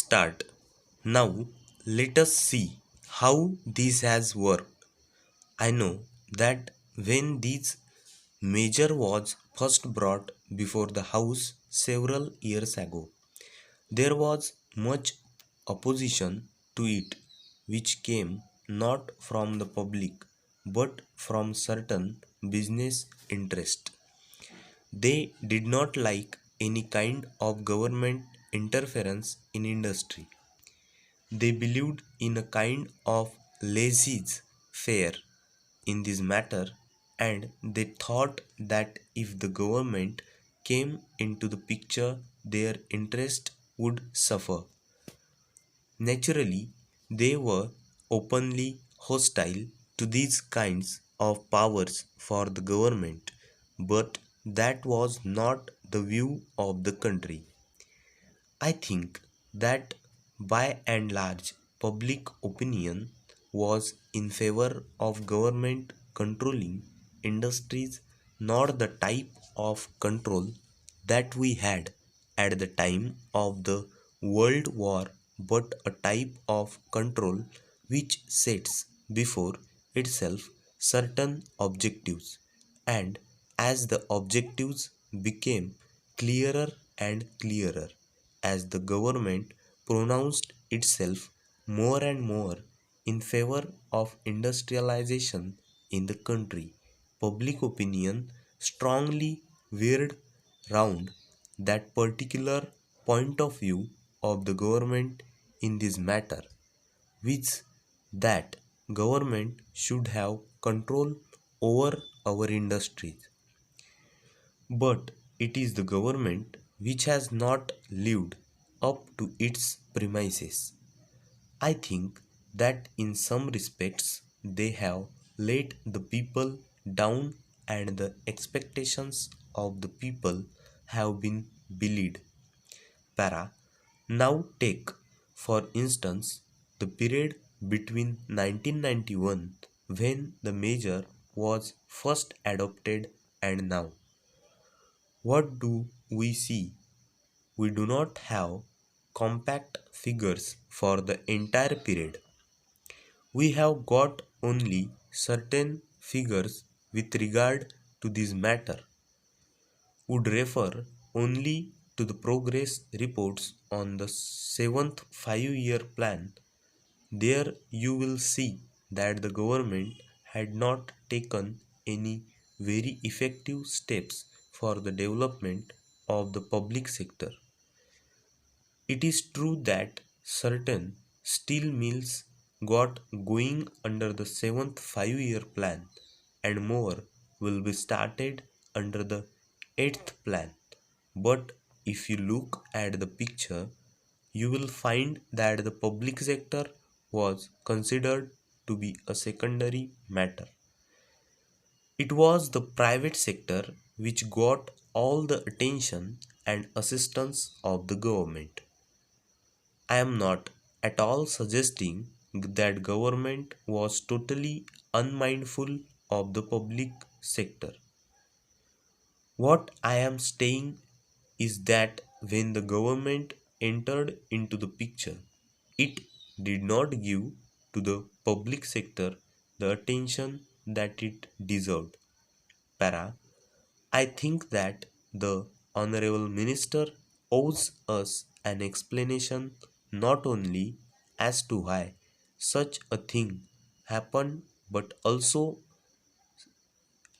start. Now, let us see how this has worked. I know that when this measure was first brought before the House several years ago, there was much opposition to it, which came not from the public but from certain business interests. They did not like any kind of government interference in industry. They believed in a kind of laissez faire in this matter, and they thought that if the government came into the picture, their interest would suffer. Naturally, they were openly hostile to these kinds of powers for the government, but that was not the view of the country. I think that by and large public opinion was in favor of government controlling industries, not the type of control that we had at the time of the World War, but a type of control which sets before itself certain objectives, and as the objectives became clearer and clearer, as the government pronounced itself more and more in favor of industrialization in the country, public opinion strongly veered round that particular point of view of the government in this matter, which that government should have control over our industries. But it is the government which has not lived up to its premises. I think that in some respects they have let the people down and the expectations of the people have been belied. Para. Now take, for instance, the period between 1991 when the measure was first adopted and now. What do we see? We do not have compact figures for the entire period. We have got only certain figures with regard to this matter. Would refer only to the progress reports on the seventh 5-year plan. There you will see that the government had not taken any very effective steps for the development of the public sector. It is true that certain steel mills got going under the seventh 5-year plan, and more will be started under the eighth plan. But if you look at the picture, you will find that the public sector was considered to be a secondary matter. It was the private sector which got all the attention and assistance of the government. I am not at all suggesting that government was totally unmindful of the public sector. What I am saying is that when the government entered into the picture, it did not give to the public sector the attention that it deserved. Para, I think that the Honorable Minister owes us an explanation not only as to why such a thing happened but also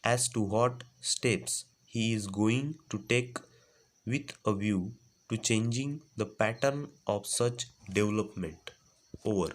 as to what steps he is going to take with a view to changing the pattern of such development. Over.